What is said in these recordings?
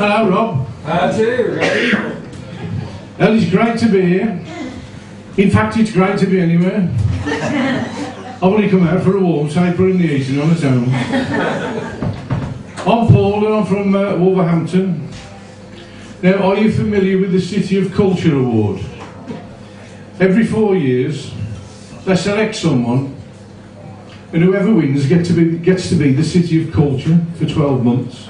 Hello, Rob. How do? Well, it's great to be here. In fact, it's great to be anywhere. I've only come out for a warm side, putting the heating on its own. I'm Paul and I'm from Wolverhampton. Now, are you familiar with the City of Culture Award? Every 4 years, they select someone, and whoever wins gets to be the City of Culture for 12 months.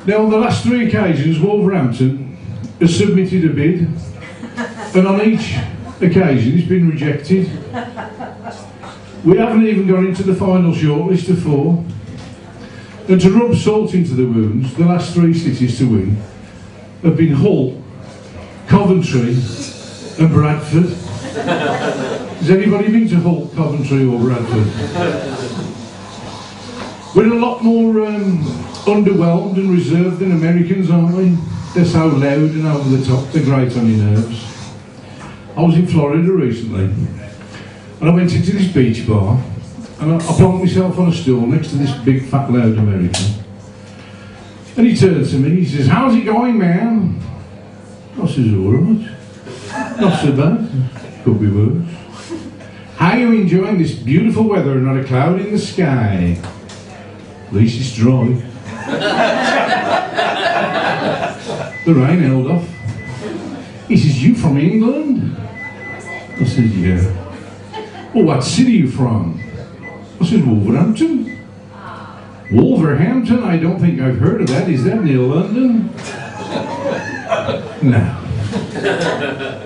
Now, on the last 3 occasions, Wolverhampton has submitted a bid, and on each occasion it's been rejected. We haven't even got into the final shortlist of 4. And to rub salt into the wounds, the last 3 cities to win have been Hull, Coventry and Bradford. Has anybody been to Hull, Coventry or Bradford? We're a lot more underwhelmed and reserved than Americans, aren't we? They're so loud and over the top, they're great on your nerves. I was in Florida recently, and I went into this beach bar, and I plonked myself on a stool next to this big fat loud American. And he turned to me, he says, "How's it going, man?" I says, "Alright. Not so bad. Could be worse. How are you enjoying this beautiful weather and not a cloud in the sky?" "At least it's dry." The rain held off. He says, "You from England?" I said, "Yeah." "Well, what city are you from?" I said, "Wolverhampton." "Wolverhampton? I don't think I've heard of that. Is that near London?" "No."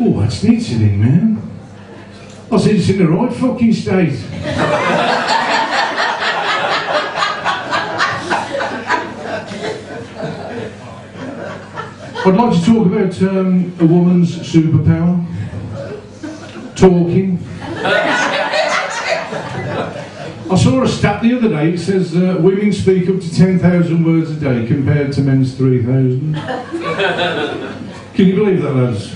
"Oh, that's neat city, man." I said, "It's in the right fucking state." I'd like to talk about a woman's superpower. Talking. I saw a stat the other day. It says women speak up to 10,000 words a day compared to men's 3,000. Can you believe that, lads?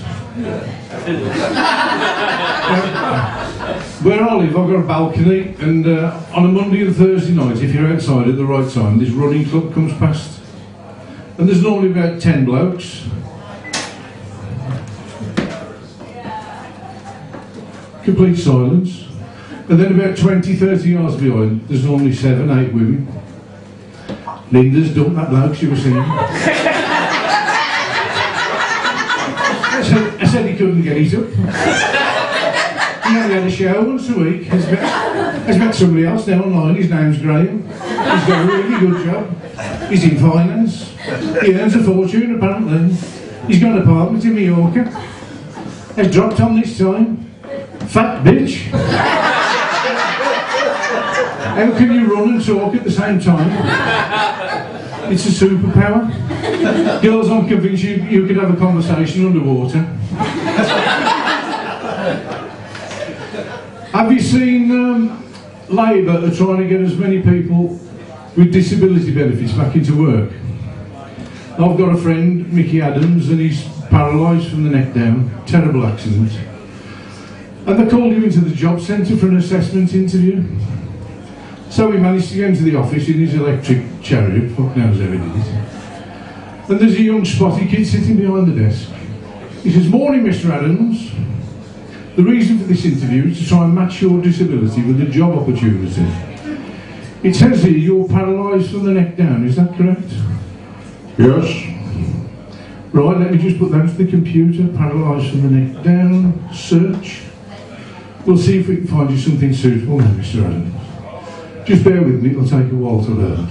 Where I live, I've got a balcony, and on a Monday and Thursday night, if you're outside at the right time, this running club comes past. And there's normally about 10 blokes. Complete silence. And then about 20, 30 yards behind, there's normally 7, 8 women. Linda's dumped that bloke she was seeing. I said he couldn't get it up. He only had a show once a week. He's met somebody else now online, his name's Graham. He's got a really good job. He's in finance. He earns a fortune, apparently. He's got an apartment in Mallorca. Has dropped on this time. Fat bitch. How can you run and talk at the same time? It's a superpower. Girls, I'm convinced you could have a conversation underwater. Have you seen Labour are trying to get as many people with disability benefits back into work? I've got a friend, Mickey Adams, and he's paralysed from the neck down. Terrible accident. And they called him into the job centre for an assessment interview. So he managed to get into the office in his electric chariot, fuck knows how he did it. And there's a young spotty kid sitting behind the desk. He says, "Morning, Mr. Adams. The reason for this interview is to try and match your disability with a job opportunity. It says here you're paralysed from the neck down, is that correct?" "Yes." "Right, let me just put that into the computer. Paralysed from the neck down. Search. We'll see if we can find you something suitable now, Mr. Adams. Just bear with me, it'll take a while to load."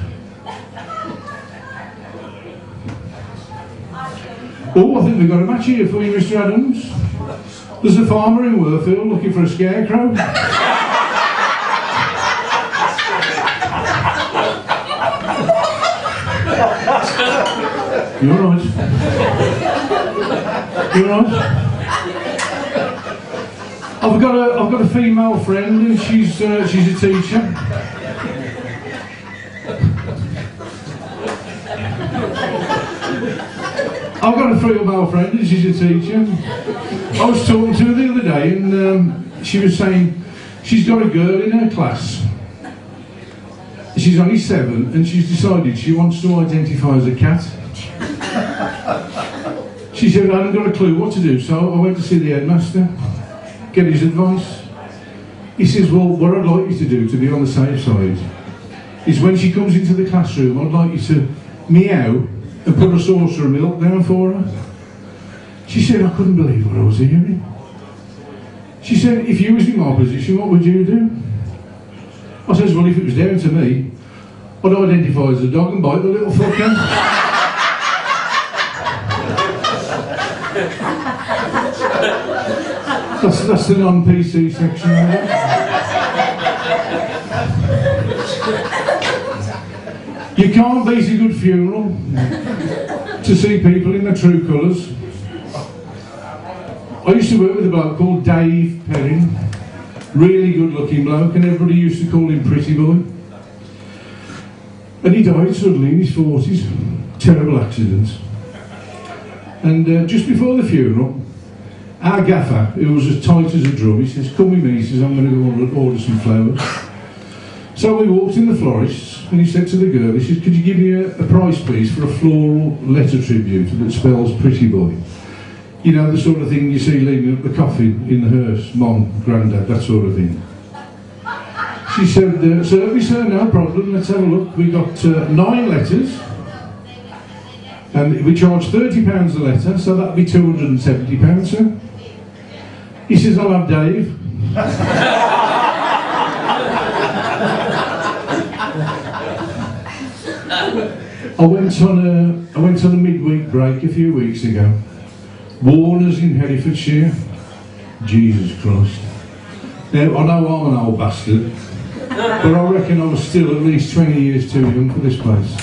"Oh, I think we've got a match here for you, Mr. Adams. There's a farmer in Worfield looking for a scarecrow." You alright? You alright? I've got a female friend and she's a teacher. I've got a female friend and she's a teacher. I was talking to her the other day and she was saying she's got a girl in her class. She's only 7 and she's decided she wants to identify as a cat. She said, I hadn't got a clue what to do, so I went to see the headmaster, get his advice. He says, well, what I'd like you to do to be on the safe side is when she comes into the classroom, I'd like you to meow and put a saucer of milk down for her. She said, I couldn't believe what I was hearing. She said, if you was in my position, what would you do? I says, well, if it was down to me, I'd identify as a dog and bite the little fucker. That's the non-PC section of it. You can't beat a good funeral to see people in their true colours. I used to work with a bloke called Dave Perrin, really good looking bloke, and everybody used to call him Pretty Boy. And he died suddenly in his 40s, terrible accident. And just before the funeral, our gaffer, who was as tight as a drum, he says, come with me, he says, I'm going to go order some flowers. So we walked in the florist's, and he said to the girl, he says, could you give me a price please for a floral letter tribute that spells Pretty Boy? You know, the sort of thing you see leaving up the coffin in the hearse, mom, grandad, that sort of thing. She said, certainly sir, no problem, let's have a look. We got 9 letters, and we charge £30 a letter, so that'd be £270, sir. He says, I'll have Dave. I went on a midweek break a few weeks ago. Warner's in Herefordshire. Jesus Christ. Now, I know I'm an old bastard, but I reckon I was still at least 20 years too young for this place.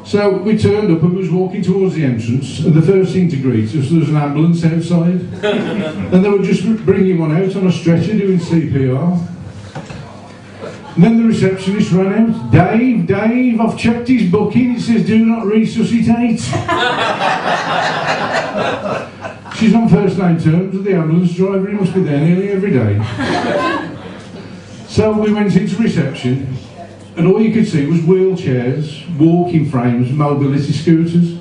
So we turned up and we was walking towards the entrance, and the first thing to greet us, there was an ambulance outside. And they were just bringing one out on a stretcher doing CPR. And then the receptionist ran out. Dave, I've checked his booking. It says, do not resuscitate. She's on first name terms with the ambulance driver. He must be there nearly every day. So we went into reception, and all you could see was wheelchairs, walking frames, mobility scooters.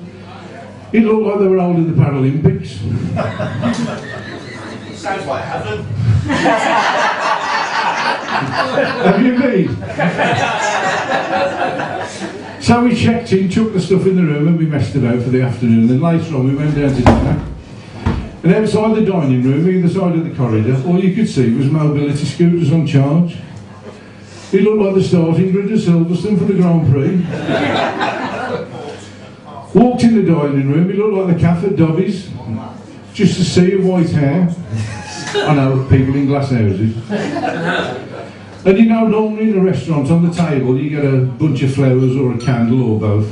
It looked like they were holding the Paralympics. Sounds like heaven. Have you been? So we checked in, took the stuff in the room, and we messed about for the afternoon. Then later on we went down to dinner. And outside the dining room, either side of the corridor, all you could see was mobility scooters on charge. It looked like the starting grid of Silverstone for the Grand Prix. Walked in the dining room, it looked like the cafe at Dobby's. Just a sea of white hair. I know, people in glass houses. And you know, normally in a restaurant on the table you get a bunch of flowers or a candle or both.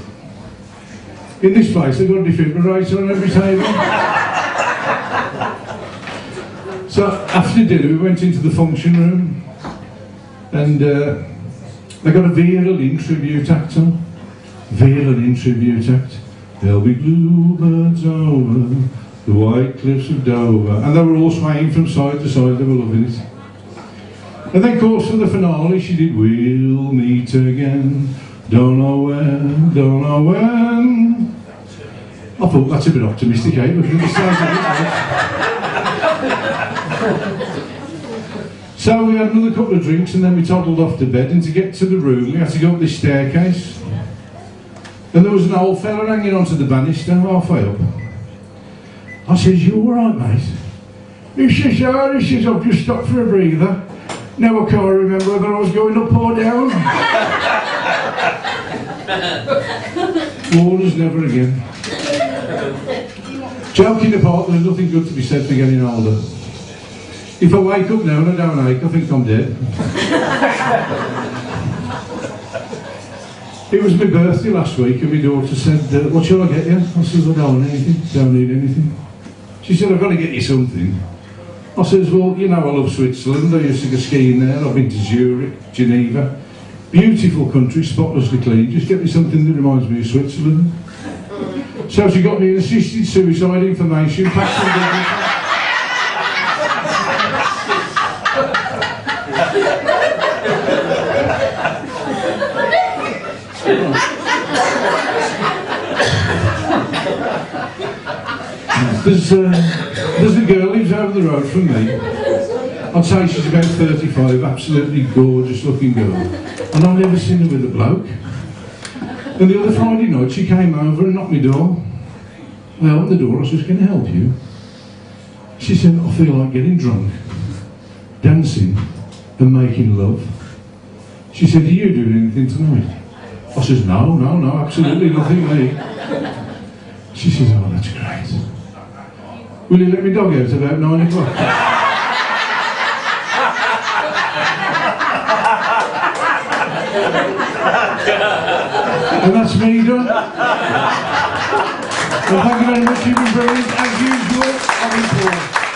In this place they've got a defibrillator on every table. So after dinner we went into the function room, and they got a violin tribute act on. Violin tribute act. There'll be bluebirds over the white cliffs of Dover. And they were all swaying from side to side, they were loving it. And then, of course, for the finale, she did We'll Meet Again, don't know when, don't know when. I thought that's a bit optimistic, eh? But it sounds a bit. So we had another couple of drinks, and then we toddled off to bed. And to get to the room, we had to go up this staircase. And there was an old fella hanging onto the banister halfway up. I says, you all right, mate? He says, yeah. He says, I've just stopped for a breather. Now I can't remember whether I was going up or down. Warners never again. Joking apart, there's nothing good to be said for getting older. If I wake up now and I don't ache, I think I'm dead. It was my birthday last week, and my daughter said, what shall I get you? I says, I don't need anything, don't need anything. She said, I've got to get you something. I says, well, you know I love Switzerland, I used to go skiing there, I've been to Zurich, Geneva. Beautiful country, spotlessly clean, just get me something that reminds me of Switzerland. So she got me an assisted suicide information pack. There's a girl who lives over the road from me. I'd say she's about 35, absolutely gorgeous looking girl. And I've never seen her with a bloke. And the other Friday night she came over and knocked my door. I opened the door, I said, "Can I help you?" She said, "I feel like getting drunk, dancing and making love." She said, "Are you doing anything tonight?" I says, No, absolutely nothing, mate." She says, "Oh, that's great. Will you let me dog out about 9 o'clock? And that's me done. Well, thank you very much, you've been brilliant. As usual, I'm in